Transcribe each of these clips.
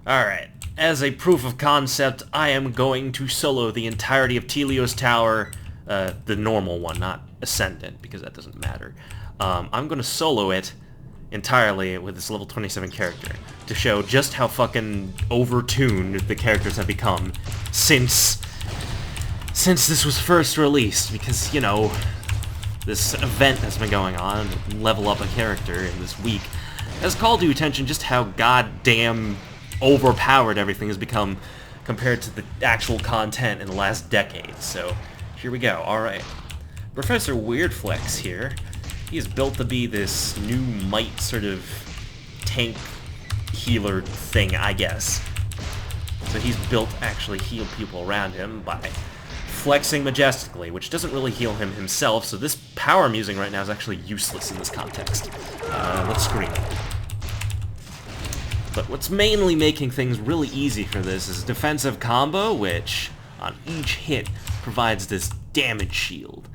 Alright, as a proof of concept, I am going to solo the entirety of Teleios Tower, the normal one, not ascendant, because that doesn't matter. I'm going to solo it entirely with this level 27 character, to show just how fucking over-tuned the characters have become since this was first released, because, you know, this event that's been going on, level up a character in this week, has called to attention just how goddamn overpowered everything has become compared to the actual content in the last decade. So, here we go. Alright. Professor Weirdflex here. He is built to be this new might sort of tank healer thing, I guess. So he's built to actually heal people around him by flexing majestically, which doesn't really heal him himself, so this power I'm using right now is actually useless in this context. Let's scream. But what's mainly making things really easy for this is defensive combo, which on each hit provides this damage shield.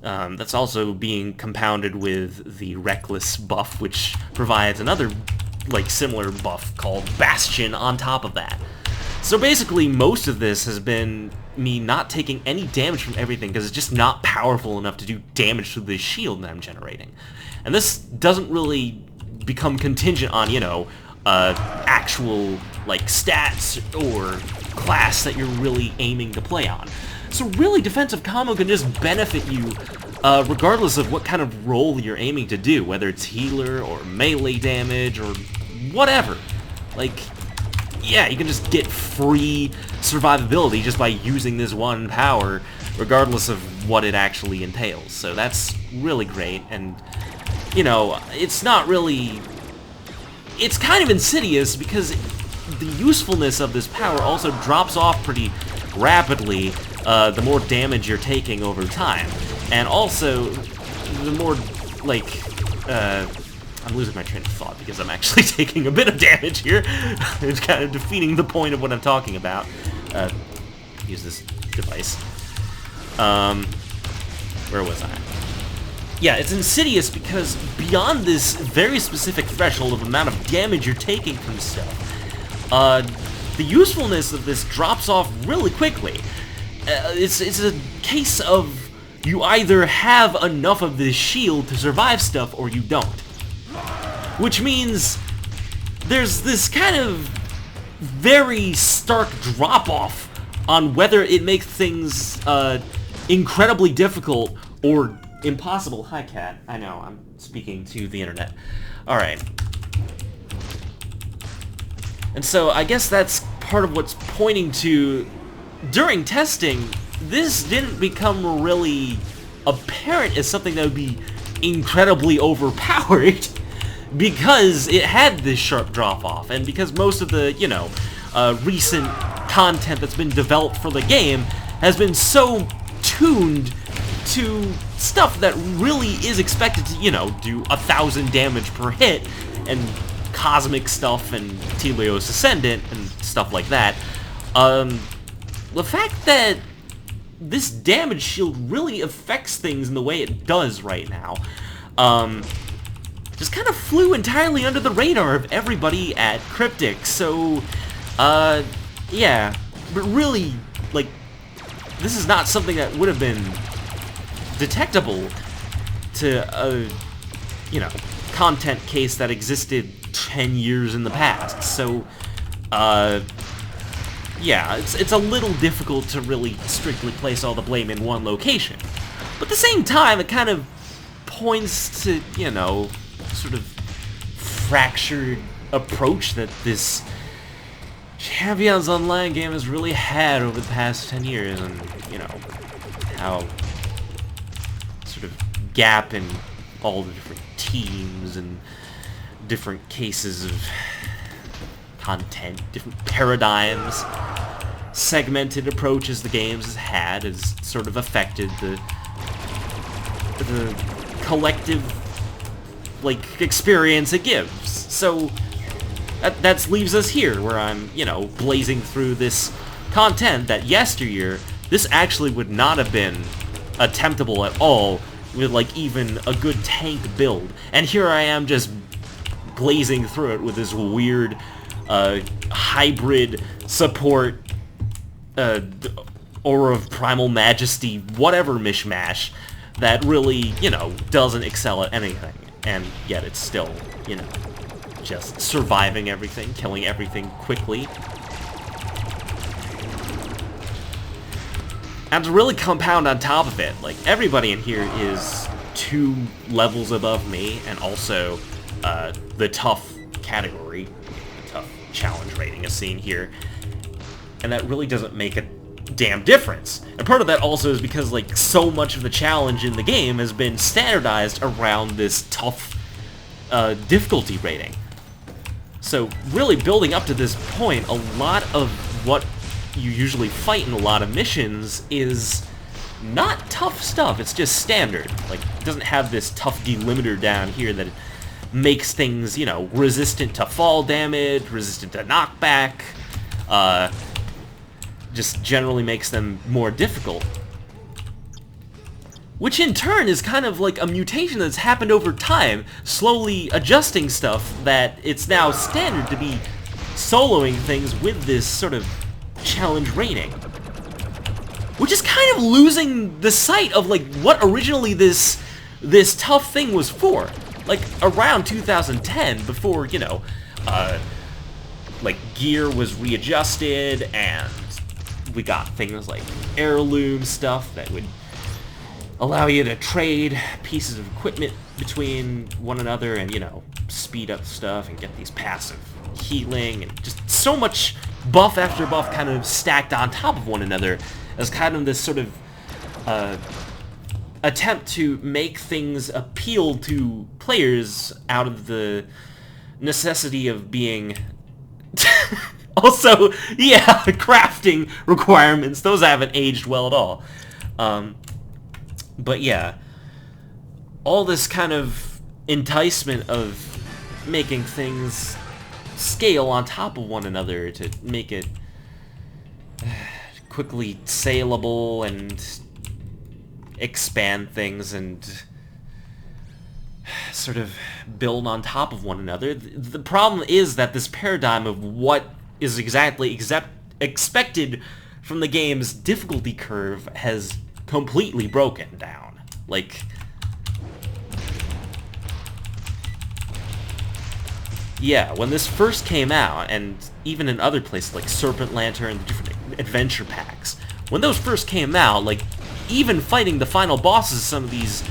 That's also being compounded with the Reckless buff, which provides another, like, similar buff called Bastion on top of that. So basically, most of this has been me not taking any damage from everything, because it's just not powerful enough to do damage to this shield that I'm generating. And this doesn't really become contingent on, you know, actual, like, stats or class that you're really aiming to play on. So really, defensive combo can just benefit you regardless of what kind of role you're aiming to do, whether it's healer or melee damage or whatever. Like, yeah, you can just get free survivability just by using this one power, regardless of what it actually entails. So that's really great, and, you know, it's not really... It's kind of insidious, because the usefulness of this power also drops off pretty rapidly the more damage you're taking over time. And also, the more, like, I'm losing my train of thought because I'm actually taking a bit of damage here. It's kind of defeating the point of what I'm talking about. Use this device. Where was I? Yeah, it's insidious because beyond this very specific threshold of amount of damage you're taking from stuff, the usefulness of this drops off really quickly. It's a case of you either have enough of this shield to survive stuff or you don't. Which means there's this kind of very stark drop-off on whether it makes things incredibly difficult or impossible. Hi, cat. I know, I'm speaking to the internet. Alright. And so, I guess that's part of what's pointing to... During testing, this didn't become really apparent as something that would be incredibly overpowered because it had this sharp drop-off, and because most of the, you know, recent content that's been developed for the game has been so tuned to stuff that really is expected to, you know, do 1,000 damage per hit, and cosmic stuff, and Teleios Ascendant, and stuff like that. The fact that this damage shield really affects things in the way it does right now, just kind of flew entirely under the radar of everybody at Cryptic, so, yeah, but really, like, this is not something that would have been detectable to a, you know, content case that existed 10 years in the past, so, yeah, it's a little difficult to really strictly place all the blame in one location. But at the same time, it kind of points to, you know, sort of fractured approach that this Champions Online game has really had over the past 10 years, and, you know, how sort of gap in all the different teams and different cases of content, different paradigms, segmented approaches the games has had has sort of affected the collective, like, experience it gives. So that leaves us here, where I'm, you know, blazing through this content that yesteryear, this actually would not have been attemptable at all with, like, even a good tank build. And here I am just blazing through it with this weird hybrid support, Aura of Primal Majesty, whatever mishmash that really, you know, doesn't excel at anything, and yet it's still, you know, just surviving everything, killing everything quickly. And to really compound on top of it, like, everybody in here is 2 levels above me, and also the tough category, the tough challenge rating is seen here, and that really doesn't make a damn difference. And part of that also is because, like, so much of the challenge in the game has been standardized around this tough difficulty rating. So really building up to this point, a lot of what you usually fight in a lot of missions is not tough stuff, it's just standard. Like, it doesn't have this tough delimiter down here that makes things, you know, resistant to fall damage, resistant to knockback, just generally makes them more difficult. Which in turn is kind of like a mutation that's happened over time, slowly adjusting stuff that it's now standard to be soloing things with this sort of challenge rating. Which is kind of losing the sight of, like, what originally this tough thing was for. Like, around 2010, before, you know, like, gear was readjusted, and we got things like heirloom stuff that would allow you to trade pieces of equipment between one another and, you know, speed up stuff and get these passive healing, and just so much buff after buff kind of stacked on top of one another as kind of this sort of attempt to make things appeal to players out of the necessity of being also, yeah, crafting requirements. Those haven't aged well at all. But yeah, all this kind of enticement of making things scale on top of one another to make it quickly saleable and expand things and sort of build on top of one another. The problem is that this paradigm of what is exactly expected from the game's difficulty curve has completely broken down. Like, yeah, when this first came out, and even in other places like Serpent Lantern, the different adventure packs, when those first came out, like, even fighting the final bosses of some of these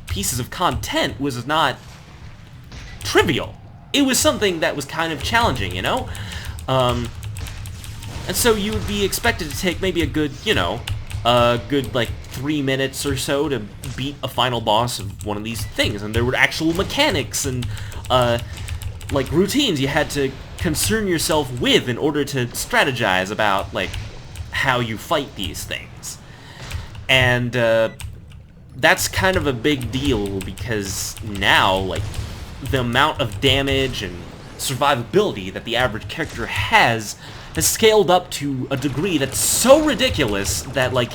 pieces of content was not trivial. It was something that was kind of challenging, you know? And so you would be expected to take maybe a good, you know, good, like, 3 minutes or so to beat a final boss of one of these things. And there were actual mechanics and, like, routines you had to concern yourself with in order to strategize about, like, how you fight these things. And, that's kind of a big deal, because now, like, the amount of damage and survivability that the average character has scaled up to a degree that's so ridiculous that, like,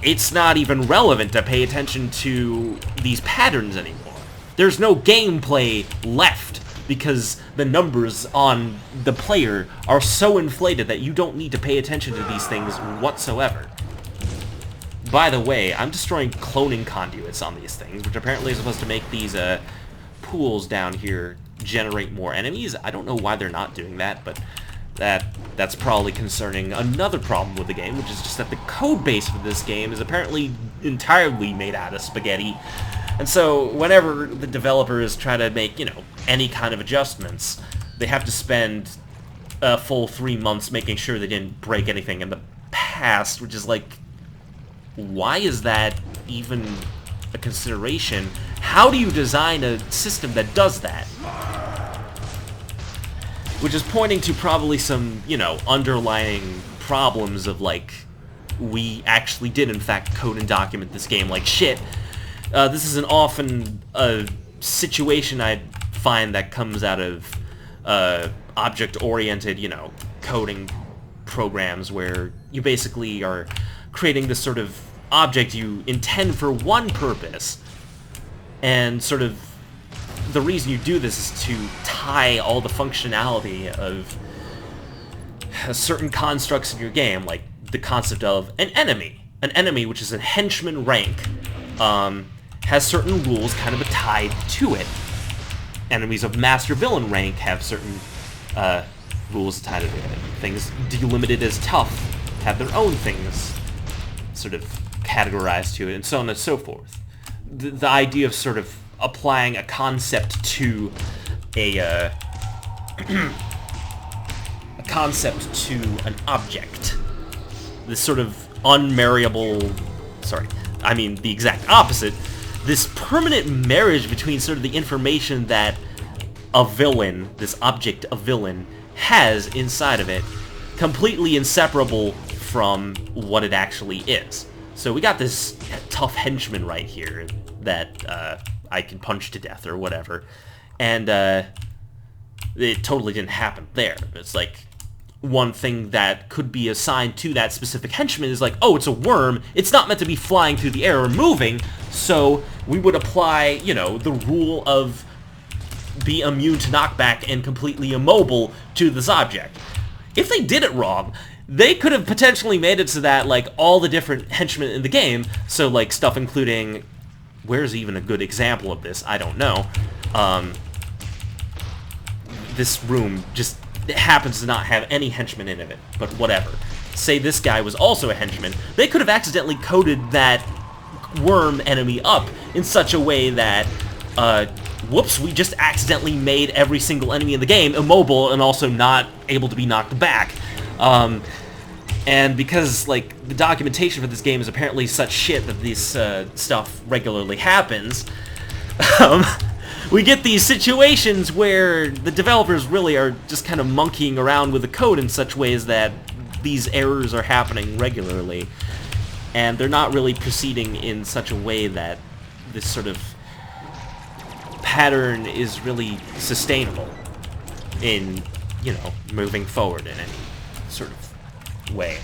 it's not even relevant to pay attention to these patterns anymore. There's no gameplay left because the numbers on the player are so inflated that you don't need to pay attention to these things whatsoever. By the way, I'm destroying cloning conduits on these things, which apparently is supposed to make these pools down here generate more enemies. I don't know why they're not doing that, but that's probably concerning another problem with the game, which is just that the code base for this game is apparently entirely made out of spaghetti. And so whenever the developers try to make, you know, any kind of adjustments, they have to spend a full 3 months making sure they didn't break anything in the past, which is like, why is that even a consideration? How do you design a system that does that? Which is pointing to probably some, you know, underlying problems of, like, we actually did in fact code and document this game like shit. This is an often situation I find that comes out of object-oriented, you know, coding programs where you basically are creating this sort of object you intend for one purpose and sort of the reason you do this is to tie all the functionality of certain constructs in your game, like the concept of an enemy. An enemy, which is a henchman rank, has certain rules kind of tied to it. Enemies of master villain rank have certain rules tied to it. Things delimited as tough have their own things sort of categorized to it, and so on and so forth. The idea of sort of applying a concept to a concept to an object. This sort of unmarriable... Sorry, I mean the exact opposite. This permanent marriage between sort of the information that a villain, this object, a villain, has inside of it, completely inseparable from what it actually is. So we got this tough henchman right here that I can punch to death or whatever, and it totally didn't happen there. It's like one thing that could be assigned to that specific henchman is like, oh, it's a worm, it's not meant to be flying through the air or moving, so we would apply, you know, the rule of be immune to knockback and completely immobile to this object. If they did it wrong, they could have potentially made it so that, like, all the different henchmen in the game, so, like, stuff including... Where's even a good example of this? I don't know. This room just happens to not have any henchmen in it, but whatever. Say this guy was also a henchman. They could have accidentally coded that worm enemy up in such a way that, whoops, we just accidentally made every single enemy in the game immobile and also not able to be knocked back. And because, like, the documentation for this game is apparently such shit that this stuff regularly happens, we get these situations where the developers really are just kind of monkeying around with the code in such ways that these errors are happening regularly, and they're not really proceeding in such a way that this sort of pattern is really sustainable in, you know, moving forward in any sort of way.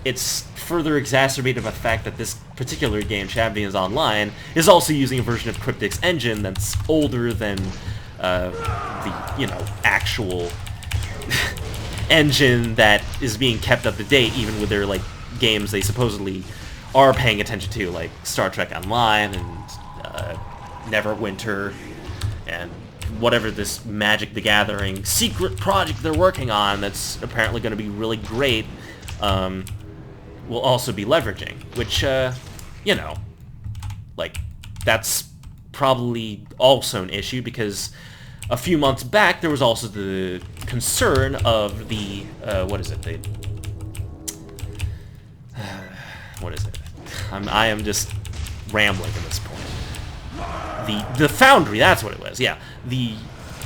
It's further exacerbated by the fact that this particular game, Champions Online, is also using a version of Cryptic's engine that's older than the, you know, actual engine that is being kept up to date, even with their, like, games they supposedly are paying attention to, like Star Trek Online and Neverwinter and whatever this Magic the Gathering secret project they're working on that's apparently going to be really great, will also be leveraging, which, you know, like, that's probably also an issue because a few months back there was also the concern of the, what is it, what is it? I am just rambling at this point. The Foundry, that's what it was, yeah.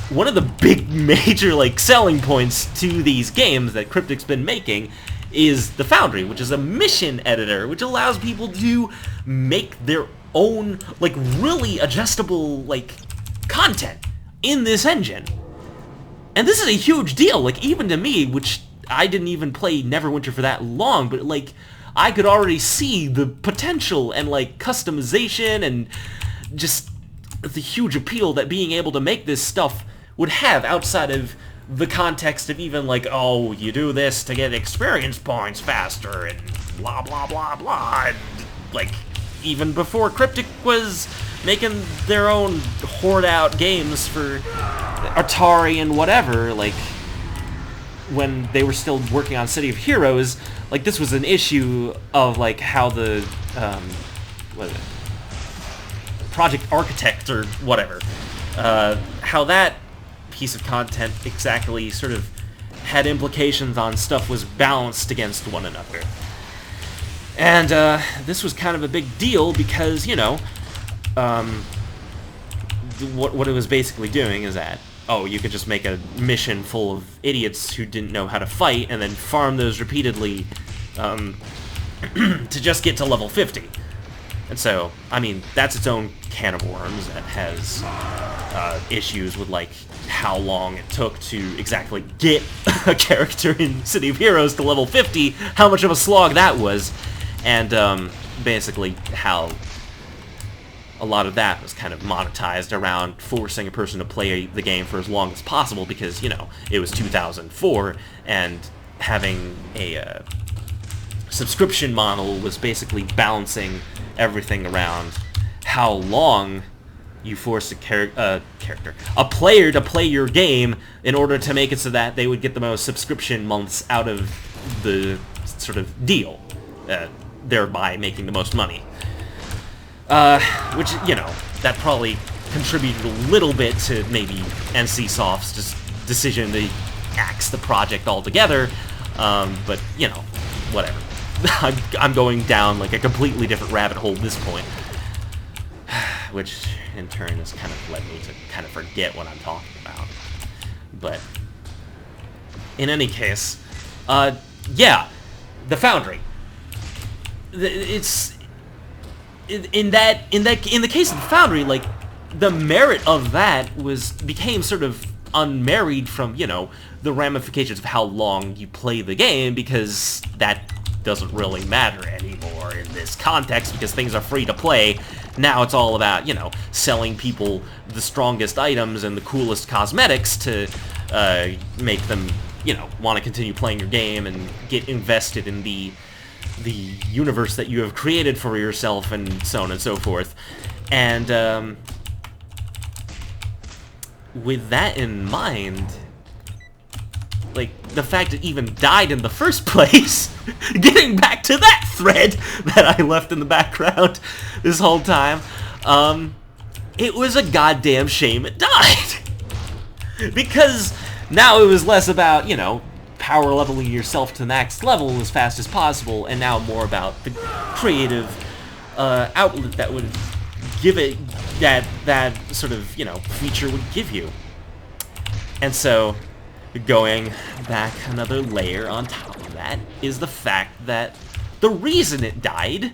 One of the big major, like, selling points to these games that Cryptic's been making is the Foundry, which is a mission editor, which allows people to make their own, like, really adjustable, like, content in this engine. And this is a huge deal, like, even to me, which I didn't even play Neverwinter for that long, but, like, I could already see the potential and, like, customization and just the huge appeal that being able to make this stuff would have outside of the context of even, like, oh, you do this to get experience points faster and blah blah blah blah, and, like, even before Cryptic was making their own hoard out games for Atari and whatever, like, when they were still working on City of Heroes, like, this was an issue of, like, how the, what is it? Project Architect or whatever, how that piece of content exactly sort of had implications on stuff was balanced against one another. And this was kind of a big deal because, you know, what it was basically doing is that, oh, you could just make a mission full of idiots who didn't know how to fight and then farm those repeatedly to just get to level 50. And so, I mean, that's its own can of worms that has issues with, like, how long it took to exactly get a character in City of Heroes to level 50, how much of a slog that was, and basically how a lot of that was kind of monetized around forcing a person to play the game for as long as possible because, you know, it was 2004, and having a subscription model was basically balancing everything around how long you force a player to play your game in order to make it so that they would get the most subscription months out of the sort of deal, thereby making the most money. Which, you know, that probably contributed a little bit to maybe NCSoft's decision to axe the project altogether, but, you know, whatever. I'm going down like a completely different rabbit hole at this point, which in turn has kind of led me to kind of forget what I'm talking about. But in any case, yeah, the Foundry. It's in the case of the Foundry, like, the merit of that became sort of unmarried from, you know, the ramifications of how long you play the game, because that doesn't really matter anymore in this context because things are free to play. Now it's all about, you know, selling people the strongest items and the coolest cosmetics to make them, you know, want to continue playing your game and get invested in the universe that you have created for yourself, and so on and so forth. And with that in mind, like, the fact it even died in the first place, getting back to that thread that I left in the background this whole time, it was a goddamn shame it died. Because now it was less about, you know, power leveling yourself to the next level as fast as possible, and now more about the creative outlet that would give it that sort of, you know, feature would give you. And so, going back another layer on top of that is the fact that the reason it died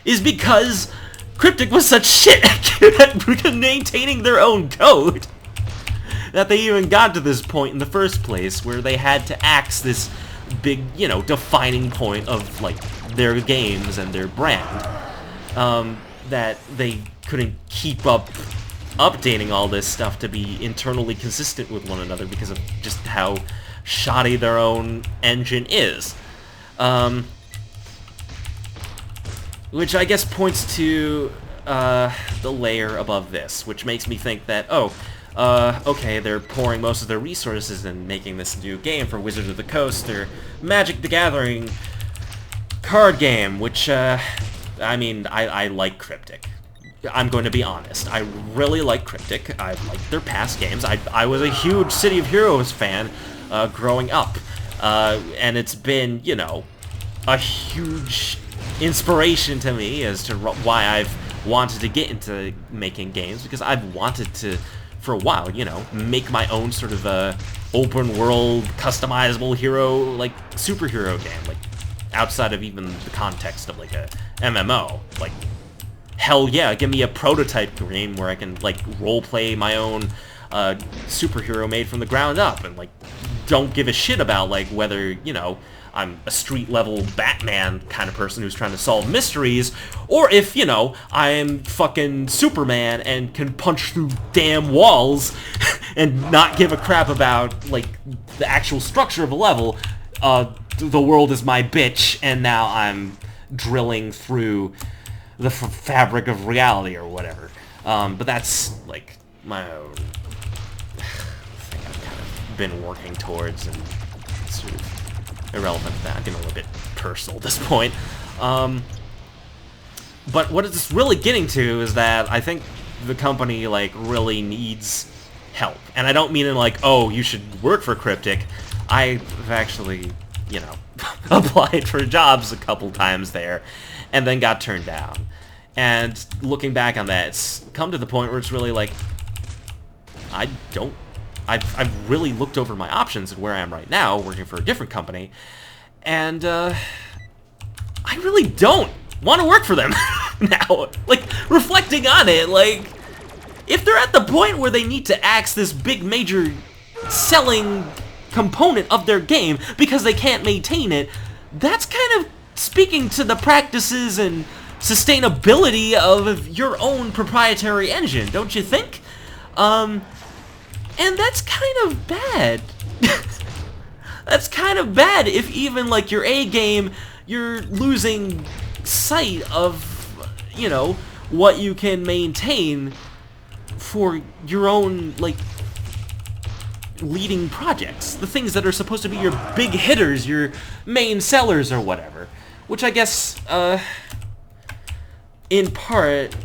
is because Cryptic was such shit at maintaining their own code that they even got to this point in the first place where they had to axe this big, you know, defining point of, like, their games and their brand, that they couldn't keep up updating all this stuff to be internally consistent with one another because of just how shoddy their own engine is. Which I guess points to the layer above this, which makes me think that, okay, they're pouring most of their resources in making this new game for Wizards of the Coast, their Magic the Gathering card game, which, I mean, I like Cryptic. I'm going to be honest. I really like Cryptic. I like their past games. I was a huge City of Heroes fan growing up. And it's been, you know, a huge inspiration to me as to why I've wanted to get into making games, because I've wanted to, for a while, you know, make my own sort of open world, customizable hero, like, superhero game, like, outside of even the context of, like, a MMO. Like, hell yeah, give me a prototype game where I can, like, roleplay my own superhero made from the ground up, and, like, don't give a shit about, like, whether, you know, I'm a street-level Batman kind of person who's trying to solve mysteries, or if, you know, I'm fucking Superman and can punch through damn walls and not give a crap about, like, the actual structure of a level. The world is my bitch, and now I'm drilling through the fabric of reality or whatever. But that's, like, my own thing I've kind of been working towards, and it's sort of irrelevant to that. I'm getting a little bit personal at this point. But what it's really getting to is that I think the company, like, really needs help. And I don't mean in, like, oh, you should work for Cryptic. I've actually, you know, applied for jobs a couple times there, and then got turned down. And looking back on that, it's come to the point where it's really like, I've really looked over my options and where I am right now, working for a different company, and I really don't want to work for them now. Like, reflecting on it, like, if they're at the point where they need to axe this big major selling component of their game because they can't maintain it, that's kind of speaking to the practices and sustainability of your own proprietary engine, don't you think? And that's kind of bad. That's kind of bad if even, like, your A game, you're losing sight of, you know, what you can maintain for your own, like, leading projects. The things that are supposed to be your big hitters, your main sellers or whatever. Which I guess, in part,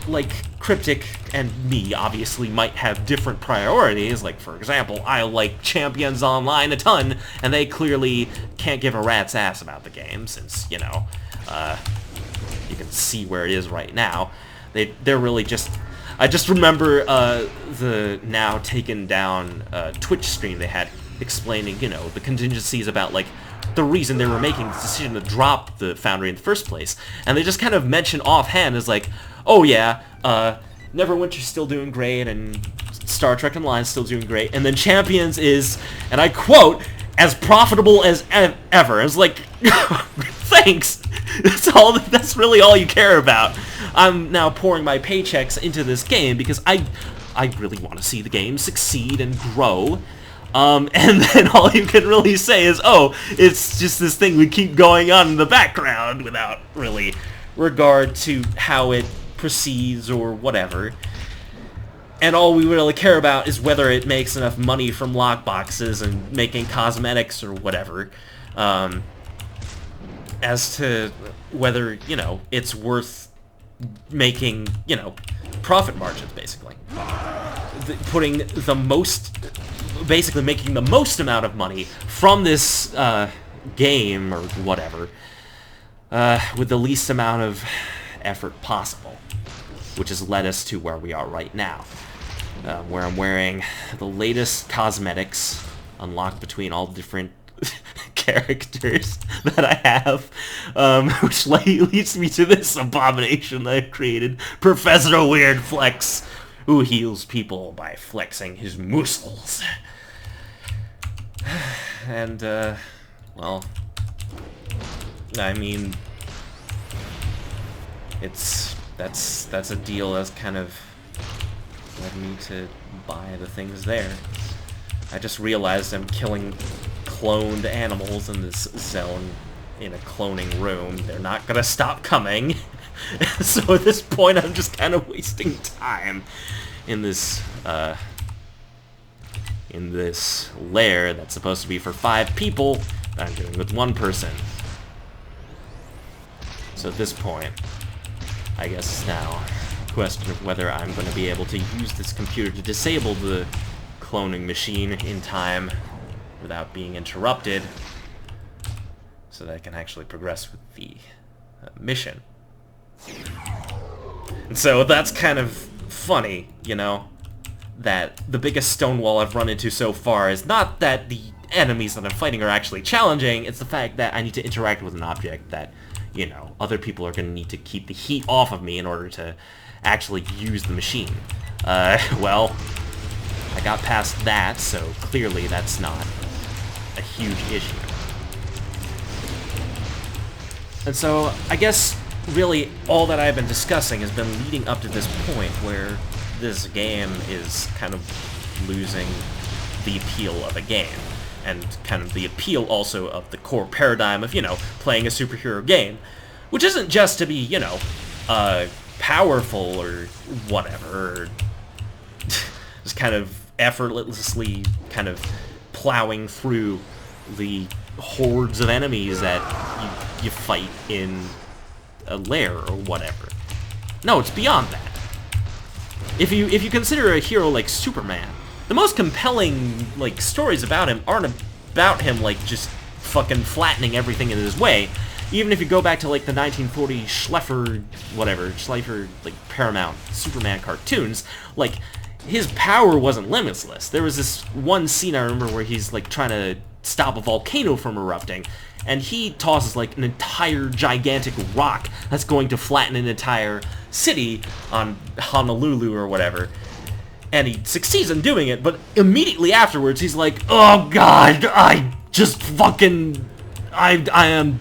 like, Cryptic and me obviously might have different priorities. Like, for example, I like Champions Online a ton, and they clearly can't give a rat's ass about the game, since, you know, you can see where it is right now. They're really just... I just remember the now taken down Twitch stream they had explaining, you know, the contingencies about, like, the reason they were making this decision to drop the Foundry in the first place. And they just kind of mention offhand as like, oh yeah, Neverwinter's still doing great, and Star Trek Online's still doing great, and then Champions is, and I quote, as profitable as ever. It's like, thanks! That's really all you care about. I'm now pouring my paychecks into this game because I really want to see the game succeed and grow. And then all you can really say is, oh, it's just this thing we keep going on in the background without really regard to how it proceeds or whatever. And all we really care about is whether it makes enough money from lockboxes and making cosmetics or whatever. As to whether, you know, it's worth making, you know, profit margins, basically. Putting the most... basically making the most amount of money from this game or whatever with the least amount of effort possible, which has led us to where we are right now, where I'm wearing the latest cosmetics unlocked between all different characters that I have, which leads me to this abomination that I've created, Professor Weird Flex, who heals people by flexing his muscles. And, well, I mean, that's a deal that's kind of led me to buy the things there. I just realized I'm killing cloned animals in this zone in a cloning room. They're not gonna stop coming. So at this point, I'm just kind of wasting time in this lair that's supposed to be for 5 people that I'm doing with 1 person. So at this point, I guess it's now a question of whether I'm going to be able to use this computer to disable the cloning machine in time without being interrupted, so that I can actually progress with the mission. And so that's kind of funny, you know, that the biggest stonewall I've run into so far is not that the enemies that I'm fighting are actually challenging, it's the fact that I need to interact with an object that, you know, other people are going to need to keep the heat off of me in order to actually use the machine. Well, I got past that, so clearly that's not a huge issue. And so, I guess, really, all that I've been discussing has been leading up to this point where this game is kind of losing the appeal of a game, and kind of the appeal also of the core paradigm of, you know, playing a superhero game, which isn't just to be, you know, powerful or whatever, or just kind of effortlessly kind of plowing through the hordes of enemies that you fight in a lair or whatever. No, it's beyond that. If you consider a hero like Superman, the most compelling, like, stories about him aren't about him, like, just fucking flattening everything in his way. Even if you go back to, like, the 1940 Schleifer, like, Paramount Superman cartoons, like, his power wasn't limitless. There was this one scene I remember where he's, like, trying to stop a volcano from erupting, and he tosses, like, an entire gigantic rock that's going to flatten an entire city on Honolulu or whatever. And he succeeds in doing it, but immediately afterwards he's like, oh god, I am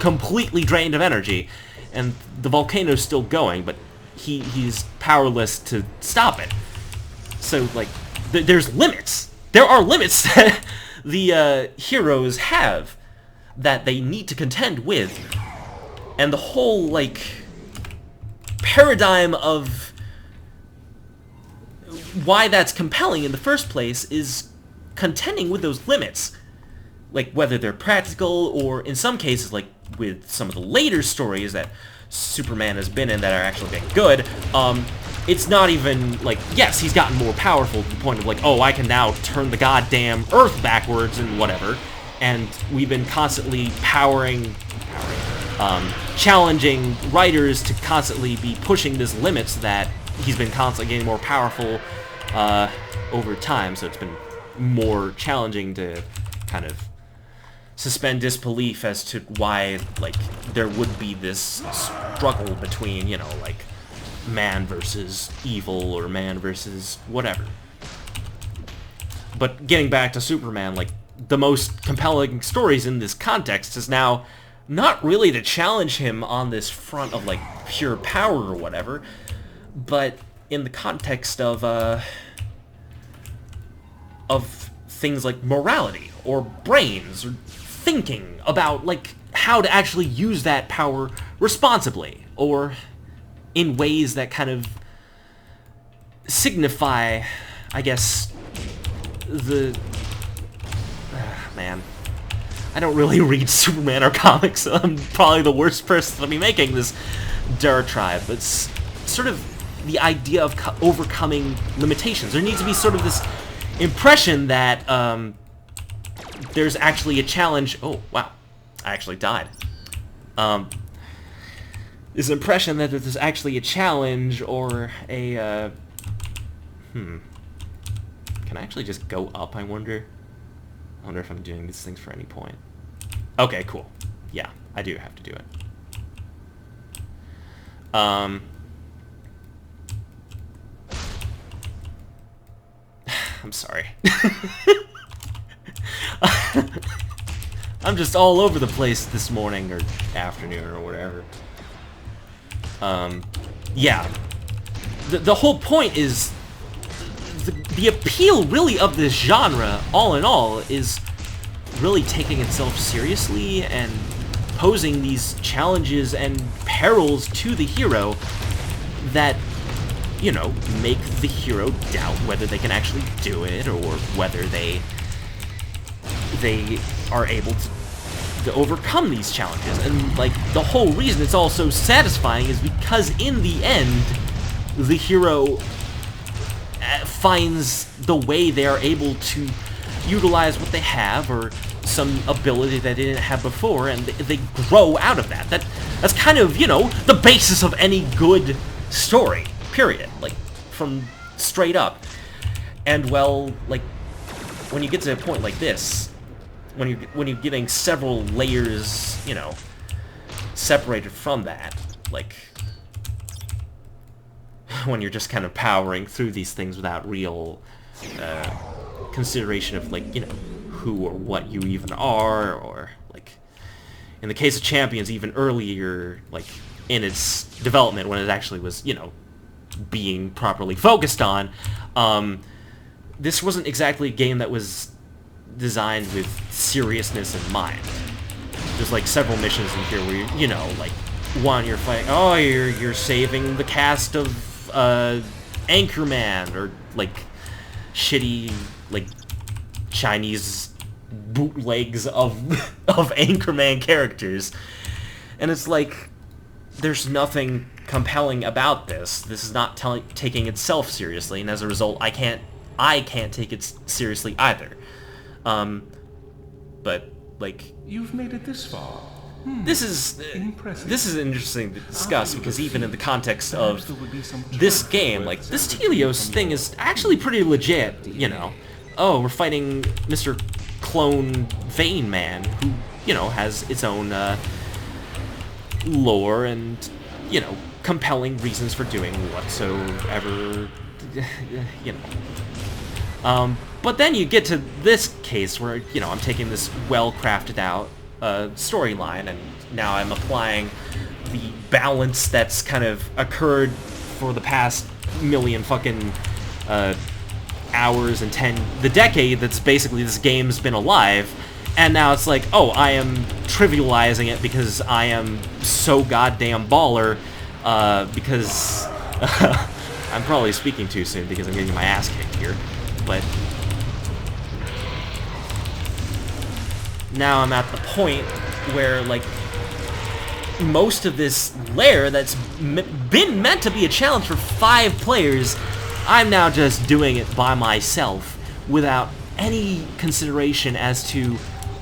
completely drained of energy. and the volcano's still going, but he's powerless to stop it. So, like, there's limits. There are limits that the heroes have that they need to contend with. And the whole, like, paradigm of why that's compelling in the first place is contending with those limits. Like, whether they're practical, or in some cases, like with some of the later stories that Superman has been in that are actually getting good, it's not even, like, yes, he's gotten more powerful to the point of, like, oh, I can now turn the goddamn Earth backwards and whatever, and we've been constantly challenging writers to constantly be pushing this limits that he's been constantly getting more powerful over time, so it's been more challenging to kind of suspend disbelief as to why, like, there would be this struggle between, you know, like, man versus evil, or man versus whatever. But getting back to Superman, like, the most compelling stories in this context is now not really to challenge him on this front of, like, pure power or whatever, but in the context of things like morality, or brains, or thinking about, like, how to actually use that power responsibly, or in ways that kind of signify, I guess, the... man. I don't really read Superman or comics, so I'm probably the worst person to be making this diatribe, but it's sort of the idea of overcoming limitations. There needs to be sort of this impression that there's actually a challenge. Oh, wow. I actually died. This impression that there's actually a challenge, or a, Can I actually just go up, I wonder? I wonder if I'm doing these things for any point. Okay, cool. Yeah, I do have to do it. I'm sorry. I'm just all over the place this morning, or afternoon, or whatever. Yeah. The whole point is... The appeal, really, of this genre, all in all, is really taking itself seriously and posing these challenges and perils to the hero that, you know, make the hero doubt whether they can actually do it, or whether they are able to overcome these challenges. And, like, the whole reason it's all so satisfying is because in the end, the hero finds the way they are able to utilize what they have, or some ability that they didn't have before, and they grow out of that. That's kind of, you know, the basis of any good story, period. Like, from straight up. And, well, like, when you get to a point like this, when you're getting several layers, you know, separated from that, like, when you're just kind of powering through these things without real consideration of, like, you know, who or what you even are, or, like, in the case of Champions, even earlier, like, in its development, when it actually was, you know, being properly focused on, this wasn't exactly a game that was designed with seriousness in mind. There's, like, several missions in here where you know, like, one, you're fighting, oh, you're saving the cast of Anchorman, or, like, shitty, like, Chinese bootlegs of Anchorman characters. And it's like, there's nothing compelling about this. This is not taking itself seriously, and as a result, I can't take it seriously either. But, like, you've made it this far. This is interesting to discuss, because even in the context of this game, like, this Teleios thing is actually pretty legit, you know. Oh, we're fighting Mr. Clone Vein Man, who, you know, has its own lore and, you know, compelling reasons for doing whatsoever, you know. But then you get to this case where, you know, I'm taking this well-crafted out storyline, and now I'm applying the balance that's kind of occurred for the past million fucking hours and the decade that's basically this game's been alive, and now it's like, oh, I am trivializing it because I am so goddamn baller, because I'm probably speaking too soon because I'm getting my ass kicked here, but now I'm at the point where, like, most of this lair that's been meant to be a challenge for 5 players, I'm now just doing it by myself without any consideration as to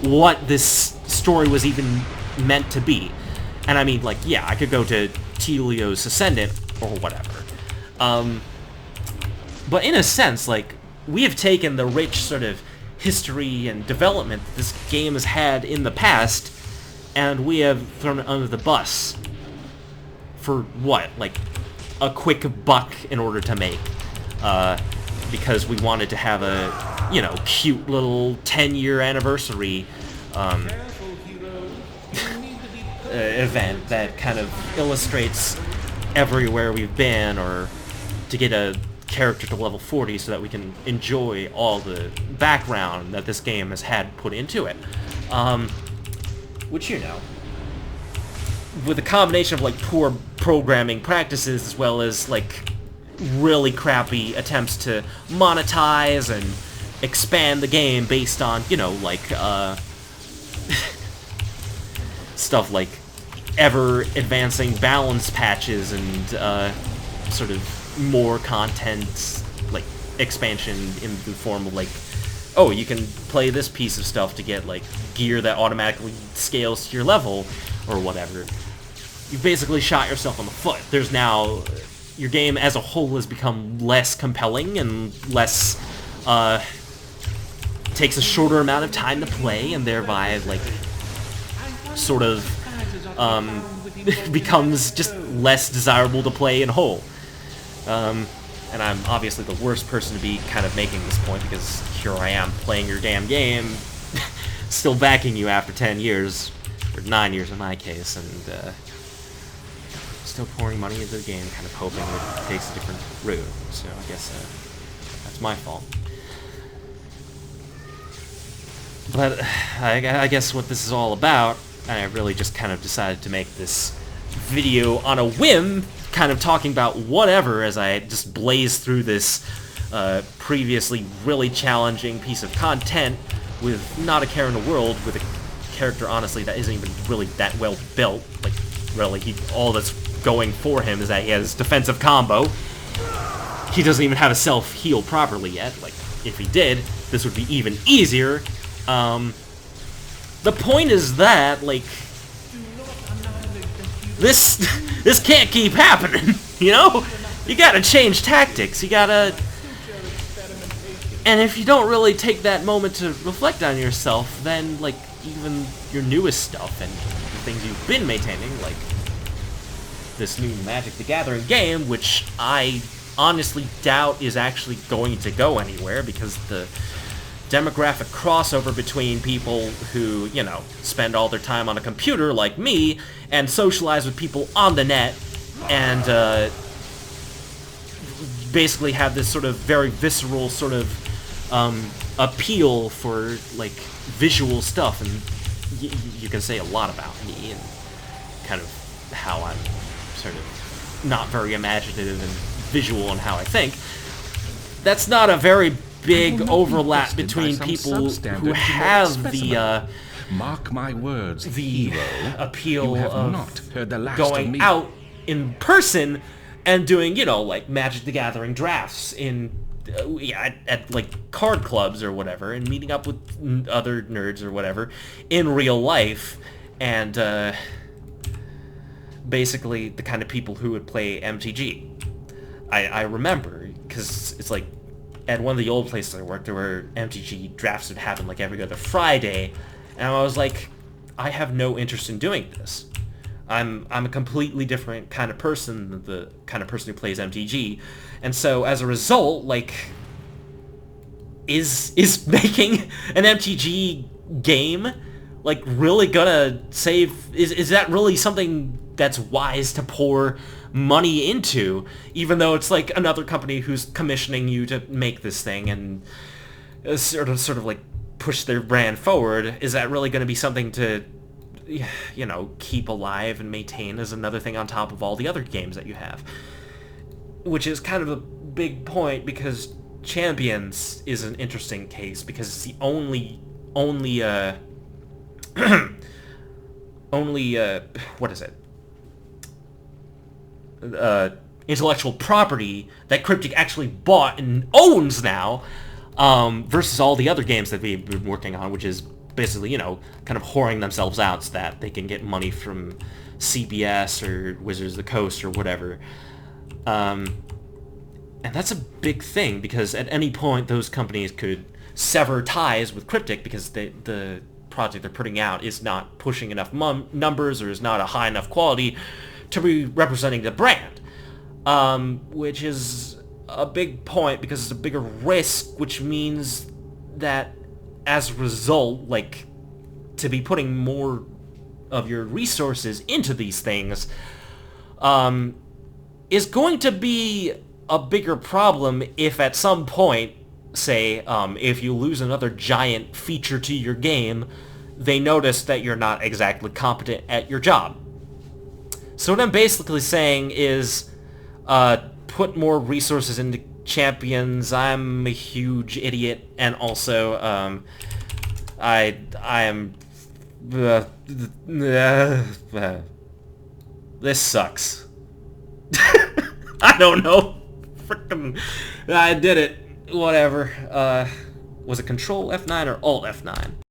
what this story was even meant to be. And I mean, like, yeah, I could go to Teleios Ascendant or whatever. But in a sense, like, we have taken the rich sort of history and development that this game has had in the past, and we have thrown it under the bus for what? Like, a quick buck in order to make. Because we wanted to have a, you know, cute little 10-year anniversary event that kind of illustrates everywhere we've been, or to get a character to level 40 so that we can enjoy all the background that this game has had put into it. Which, you know, with a combination of, like, poor programming practices as well as, like, really crappy attempts to monetize and expand the game based on, you know, like, stuff like ever-advancing balance patches and, sort of more content, like, expansion in the form of, like, oh, you can play this piece of stuff to get, like, gear that automatically scales to your level, or whatever. You've basically shot yourself on the foot. There's now... your game as a whole has become less compelling and less, takes a shorter amount of time to play, and thereby, like, sort of, becomes just less desirable to play in whole. And I'm obviously the worst person to be kind of making this point, because here I am playing your damn game, still backing you after 10 years, or 9 years in my case, and, still pouring money into the game, kind of hoping it takes a different route. So I guess that's my fault. But I guess what this is all about, I really just kind of decided to make this video on a whim, kind of talking about whatever as I just blaze through this previously really challenging piece of content with not a care in the world, with a character, honestly, that isn't even really that well built. Like, really, all that's going for him is that he has defensive combo. He doesn't even have a self-heal properly yet. Like, if he did, this would be even easier. The point is that, like, this can't keep happening, you know? You gotta change tactics, you gotta... And if you don't really take that moment to reflect on yourself, then, like, even your newest stuff and the things you've been maintaining, like this new Magic the Gathering game, which I honestly doubt is actually going to go anywhere, because the demographic crossover between people who, you know, spend all their time on a computer like me and socialize with people on the net and basically have this sort of very visceral sort of appeal for, like, visual stuff, and you can say a lot about me and kind of how I'm sort of not very imaginative and visual in how I think. That's not a very big overlap between people who have the mark my words, the hero, appeal you have of not heard the last going of me. out in person and doing, you know, like Magic the Gathering drafts in at like card clubs or whatever, and meeting up with other nerds or whatever in real life, and basically the kind of people who would play MTG. I remember, because it's like, at one of the old places I worked, there were MTG drafts that happened like every other Friday, and I was like, I have no interest in doing this. I'm a completely different kind of person than the kind of person who plays MTG, and so as a result, like, is making an MTG game like, really gonna save... Is that really something that's wise to pour money into, even though it's, like, another company who's commissioning you to make this thing and sort of, like, push their brand forward? Is that really gonna be something to, you know, keep alive and maintain as another thing on top of all the other games that you have? Which is kind of a big point, because Champions is an interesting case, because it's the only what is it? Intellectual property that Cryptic actually bought and owns now, versus all the other games that we've been working on, which is basically, you know, kind of whoring themselves out so that they can get money from CBS or Wizards of the Coast or whatever. And that's a big thing, because at any point those companies could sever ties with Cryptic because the project they're putting out is not pushing enough numbers or is not a high enough quality to be representing the brand. Which is a big point, because it's a bigger risk, which means that as a result, like, to be putting more of your resources into these things is going to be a bigger problem if at some point, say, if you lose another giant feature to your game, they notice that you're not exactly competent at your job. So what I'm basically saying is, put more resources into Champions. I'm a huge idiot, and also, I am... this sucks. I don't know. Frickin'... I did it. Whatever. Was it Control F9 or Alt F9?